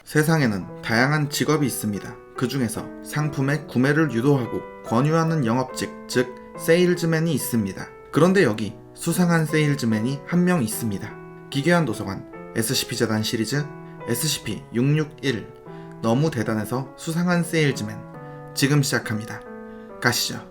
세상에는 다양한 직업이 있습니다. 그 중에서 상품의 구매를 유도하고 권유하는 영업직, 즉 세일즈맨이 있습니다. 그런데 여기 수상한 세일즈맨이 한 명 있습니다. 기괴한 도서관 SCP-재단 시리즈 SCP-661 너무 대단해서 수상한 세일즈맨 지금 시작합니다. 가시죠.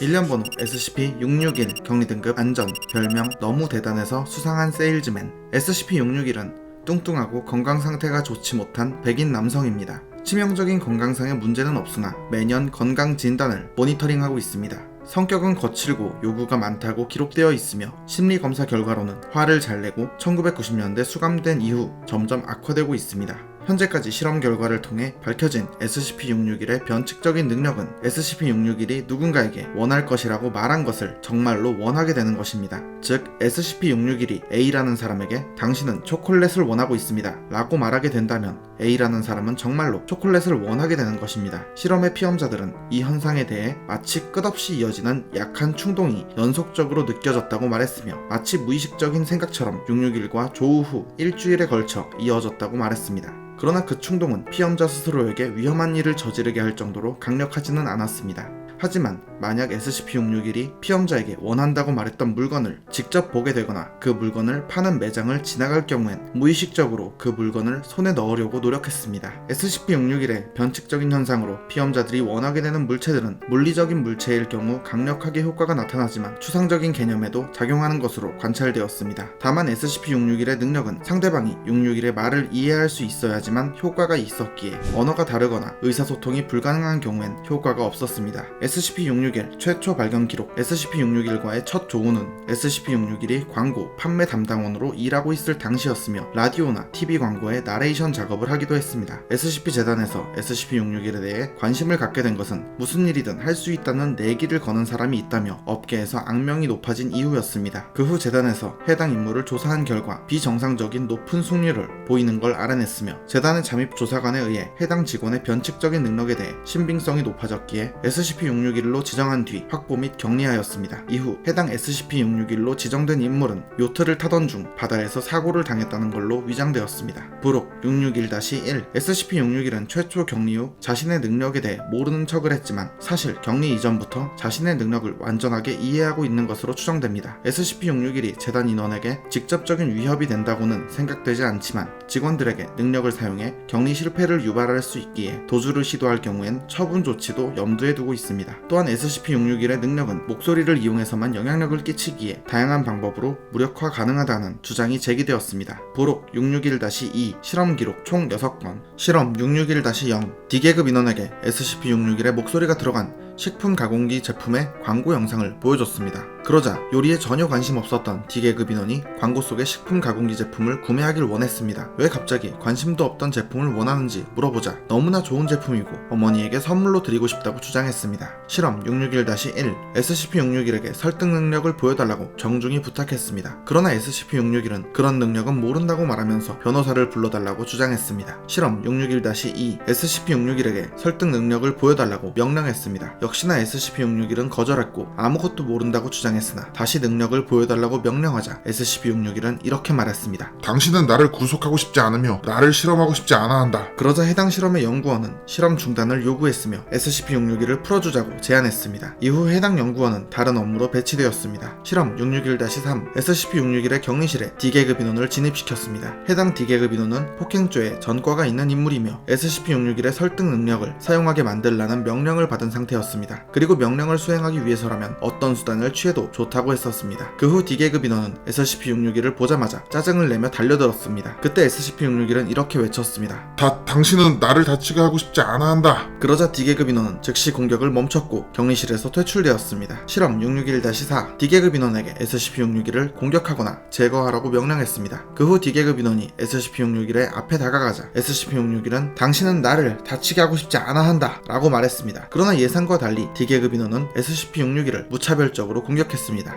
1년 번호 SCP-661 격리등급 안전 별명 너무 대단해서 수상한 세일즈맨 SCP-661은 뚱뚱하고 건강상태가 좋지 못한 백인 남성입니다. 치명적인 건강상의 문제는 없으나 매년 건강진단을 모니터링하고 있습니다. 성격은 거칠고 요구가 많다고 기록되어 있으며 심리검사 결과로는 화를 잘 내고 1990년대 수감된 이후 점점 악화되고 있습니다. 현재까지 실험 결과를 통해 밝혀진 SCP-661의 변칙적인 능력은 SCP-661이 누군가에게 원할 것이라고 말한 것을 정말로 원하게 되는 것입니다. 즉 SCP-661이 A라는 사람에게 당신은 초콜릿을 원하고 있습니다 라고 말하게 된다면 A라는 사람은 정말로 초콜릿을 원하게 되는 것입니다. 실험의 피험자들은 이 현상에 대해 마치 끝없이 이어지는 약한 충동이 연속적으로 느껴졌다고 말했으며 마치 무의식적인 생각처럼 661과 조우 후 일주일에 걸쳐 이어졌다고 말했습니다. 그러나 그 충동은 피험자 스스로에게 위험한 일을 저지르게 할 정도로 강력하지는 않았습니다. 하지만 만약 SCP-661이 피험자에게 원한다고 말했던 물건을 직접 보게 되거나 그 물건을 파는 매장을 지나갈 경우엔 무의식적으로 그 물건을 손에 넣으려고 노력했습니다. SCP-661의 변칙적인 현상으로 피험자들이 원하게 되는 물체들은 물리적인 물체일 경우 강력하게 효과가 나타나지만 추상적인 개념에도 작용하는 것으로 관찰되었습니다. 다만 SCP-661의 능력은 상대방이 661의 말을 이해할 수 있어야지만 효과가 있었기에 언어가 다르거나 의사소통이 불가능한 경우엔 효과가 없었습니다. SCP-661 최초 발견 기록 SCP-661과의 첫 조우는 SCP-661이 광고, 판매 담당원으로 일하고 있을 당시였으며 라디오나 TV 광고의 나레이션 작업을 하기도 했습니다. SCP-재단에서 SCP-661에 대해 관심을 갖게 된 것은 무슨 일이든 할 수 있다는 내기를 거는 사람이 있다며 업계에서 악명이 높아진 이후였습니다. 그 후 재단에서 해당 인물을 조사한 결과 비정상적인 높은 숙류를 보이는 걸 알아냈으며 재단의 잠입 조사관에 의해 해당 직원의 변칙적인 능력에 대해 신빙성이 높아졌기에 SCP-661로 지정한 뒤 확보 및 격리하였습니다. 이후 해당 SCP-661로 지정된 인물은 요트를 타던 중 바다에서 사고를 당했다는 걸로 위장되었습니다. 부록 661-1 SCP-661은 최초 격리 후 자신의 능력에 대해 모르는 척을 했지만 사실 격리 이전부터 자신의 능력을 완전하게 이해하고 있는 것으로 추정됩니다. SCP-661이 재단 인원에게 직접적인 위협이 된다고는 생각되지 않지만 직원들에게 능력을 사용해 격리 실패를 유발할 수 있기에 도주를 시도할 경우엔 처분 조치도 염두에 두고 있습니다. 또한 SCP-661의 능력은 목소리를 이용해서만 영향력을 끼치기에 다양한 방법으로 무력화 가능하다는 주장이 제기되었습니다. 부록 661-2 실험 기록 총 6건 실험 661-0 D계급 인원에게 SCP-661의 목소리가 들어간 식품 가공기 제품의 광고 영상을 보여줬습니다. 그러자 요리에 전혀 관심 없었던 D계급 인원이 광고 속의 식품 가공기 제품을 구매하길 원했습니다. 왜 갑자기 관심도 없던 제품을 원하는지 물어보자 너무나 좋은 제품이고 어머니에게 선물로 드리고 싶다고 주장했습니다. 실험 661-1 SCP-661에게 설득 능력을 보여달라고 정중히 부탁했습니다. 그러나 SCP-661은 그런 능력은 모른다고 말하면서 변호사를 불러달라고 주장했습니다. 실험 661-2 SCP-661에게 설득 능력을 보여달라고 명령했습니다. 역시나 SCP-661은 거절했고 아무것도 모른다고 주장했으나 다시 능력을 보여달라고 명령하자 SCP-661은 이렇게 말했습니다. 당신은 나를 구속하고 싶지 않으며 나를 실험하고 싶지 않아 한다. 그러자 해당 실험의 연구원은 실험 중단을 요구했으며 SCP-661을 풀어주자고 제안했습니다. 이후 해당 연구원은 다른 업무로 배치되었습니다. 실험 661-3 SCP-661의 격리실에 D계급 인원을 진입시켰습니다. 해당 D계급 인원은 폭행죄에 전과가 있는 인물이며 SCP-661의 설득 능력을 사용하게 만들라는 명령을 받은 상태였습니다. 그리고 명령을 수행하기 위해서라면 어떤 수단을 취해도 좋다고 했었습니다. 그 후 D계급 인원은 SCP-661을 보자마자 짜증을 내며 달려들었습니다. 그때 SCP-661은 이렇게 외쳤습니다. 당신은 나를 다치게 하고 싶지 않아 한다. 그러자 D계급 인원은 즉시 공격을 멈췄고 격리실에서 퇴출되었습니다. 실험 661-4 D계급 인원에게 SCP-661을 공격하거나 제거하라고 명령했습니다. 그 후 D계급 인원이 SCP-661의 앞에 다가가자 SCP-661은 당신은 나를 다치게 하고 싶지 않아 한다 라고 말했습니다. 그러나 예상과 달리 D계급 인원은 SCP-661을 무차별적으로 공격했습니다.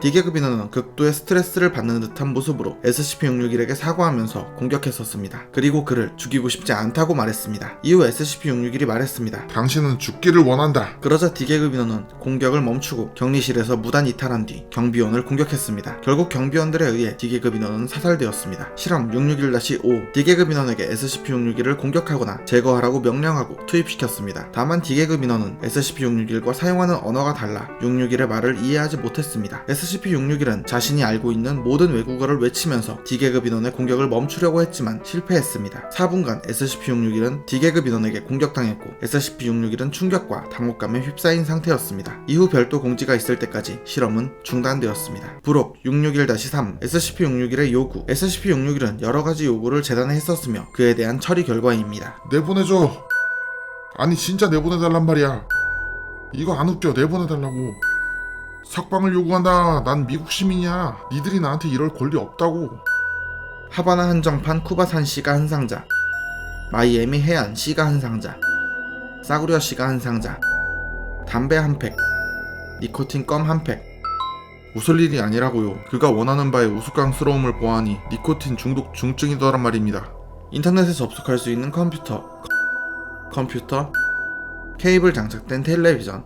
D계급 인원은 극도의 스트레스를 받는 듯한 모습으로 SCP-661에게 사과하면서 공격했었습니다. 그리고 그를 죽이고 싶지 않다고 말했습니다. 이후 SCP-661이 말했습니다. 당신은 죽기를 원한다. 그러자 D계급 인원은 공격을 멈추고 격리실에서 무단 이탈한 뒤 경비원을 공격했습니다. 결국 경비원들에 의해 D계급 인원은 사살되었습니다. 실험 661-5 D계급 인원에게 SCP-661을 공격하거나 제거하라고 명령하고 투입시켰습니다. 다만 D계급 인원은 SCP-661과 사용하는 언어가 달라 661의 말을 이해하지 못했습니다. SCP-661은 자신이 알고 있는 모든 외국어를 외치면서 D계급 인원의 공격을 멈추려고 했지만 실패했습니다. 4분간 SCP-661은 D계급 인원에게 공격당했고 SCP-661은 충격과 당혹감에 휩싸인 상태였습니다. 이후 별도 공지가 있을 때까지 실험은 중단되었습니다. 부록 661-3 SCP-661의 요구 SCP-661은 여러가지 요구를 재단에 했었으며 그에 대한 처리 결과입니다. 내보내줘. 아니 진짜 내보내달란 말이야. 이거 안 웃겨. 내보내달라고. 석방을 요구한다. 난 미국 시민이야. 니들이 나한테 이럴 권리 없다고. 하바나 한정판 쿠바산 씨가 한 상자, 마이애미 해안 씨가 한 상자, 싸구려 씨가 한 상자, 담배 한 팩, 니코틴 껌 한 팩. 웃을 일이 아니라고요. 그가 원하는 바의 우스꽝스러움을 보아하니 니코틴 중독 중증이더란 말입니다. 인터넷에 접속할 수 있는 컴퓨터, 케이블 장착된 텔레비전,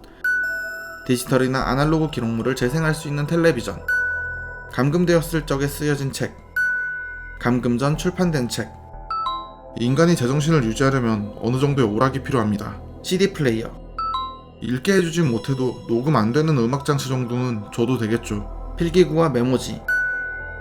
디지털이나 아날로그 기록물을 재생할 수 있는 텔레비전, 감금되었을 적에 쓰여진 책, 감금 전 출판된 책. 인간이 제정신을 유지하려면 어느 정도의 오락이 필요합니다. CD 플레이어. 읽게 해주지 못해도 녹음 안 되는 음악 장치 정도는 줘도 되겠죠. 필기구와 메모지.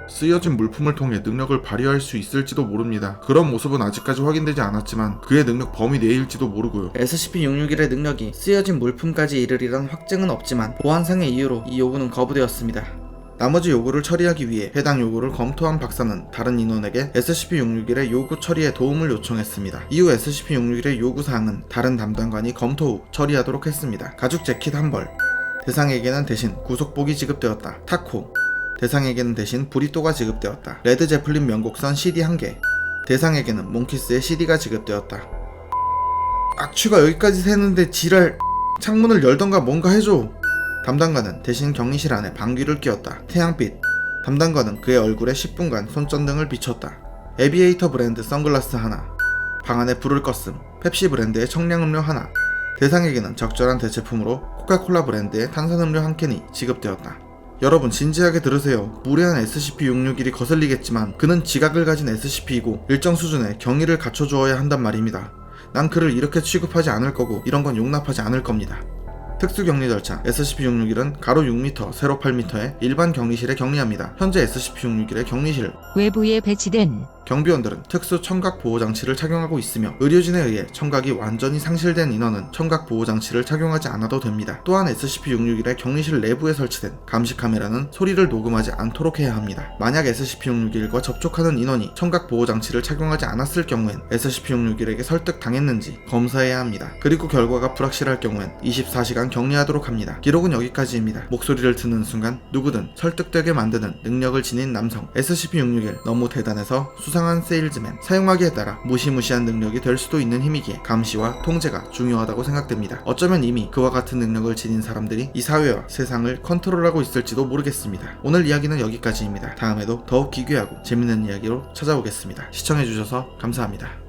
쓰여진 물품을 통해 능력을 발휘할 수 있을지도 모릅니다. 그런 모습은 아직까지 확인되지 않았지만 그의 능력 범위 내일지도 모르고요. SCP-661의 능력이 쓰여진 물품까지 이르리란 확증은 없지만 보안상의 이유로 이 요구는 거부되었습니다. 나머지 요구를 처리하기 위해 해당 요구를 검토한 박사는 다른 인원에게 SCP-661의 요구 처리에 도움을 요청했습니다. 이후 SCP-661의 요구사항은 다른 담당관이 검토 후 처리하도록 했습니다. 가죽 재킷 한 벌. 대상에게는 대신 구속복이 지급되었다. 타코. 대상에게는 대신 브리또가 지급되었다. 레드 제플린 명곡선 CD 1개. 대상에게는 몽키스의 CD가 지급되었다. 악취가 여기까지 새는데 지랄. 창문을 열던가 뭔가 해줘. 담당관은 대신 격리실 안에 방귀를 뀌었다. 태양빛. 담당관은 그의 얼굴에 10분간 손전등을 비췄다. 에비에이터 브랜드 선글라스 하나. 방 안에 불을 껐음. 펩시 브랜드의 청량음료 하나. 대상에게는 적절한 대체품으로 코카콜라 브랜드의 탄산음료 한 캔이 지급되었다. 여러분 진지하게 들으세요. 무례한 SCP-661이 거슬리겠지만 그는 지각을 가진 SCP이고 일정 수준의 경의를 갖춰주어야 한단 말입니다. 난 그를 이렇게 취급하지 않을 거고 이런 건 용납하지 않을 겁니다. 특수격리 절차. SCP-661은 가로 6m, 세로 8m의 일반 격리실에 격리합니다. 현재 SCP-661의 격리실 외부에 배치된 경비원들은 특수 청각 보호장치를 착용하고 있으며 의료진에 의해 청각이 완전히 상실된 인원은 청각 보호장치를 착용하지 않아도 됩니다. 또한 SCP-661의 격리실 내부에 설치된 감시 카메라는 소리를 녹음하지 않도록 해야 합니다. 만약 SCP-661과 접촉하는 인원이 청각 보호장치를 착용하지 않았을 경우엔 SCP-661에게 설득당했는지 검사해야 합니다. 그리고 결과가 불확실할 경우엔 24시간 격리하도록 합니다. 기록은 여기까지입니다. 목소리를 듣는 순간 누구든 설득되게 만드는 능력을 지닌 남성. SCP-661 너무 대단해서 수상한 세일즈맨. 사용하기에 따라 무시무시한 능력이 될 수도 있는 힘이기에 감시와 통제가 중요하다고 생각됩니다. 어쩌면 이미 그와 같은 능력을 지닌 사람들이 이 사회와 세상을 컨트롤하고 있을지도 모르겠습니다. 오늘 이야기는 여기까지입니다. 다음에도 더욱 기괴하고 재밌는 이야기로 찾아오겠습니다. 시청해주셔서 감사합니다.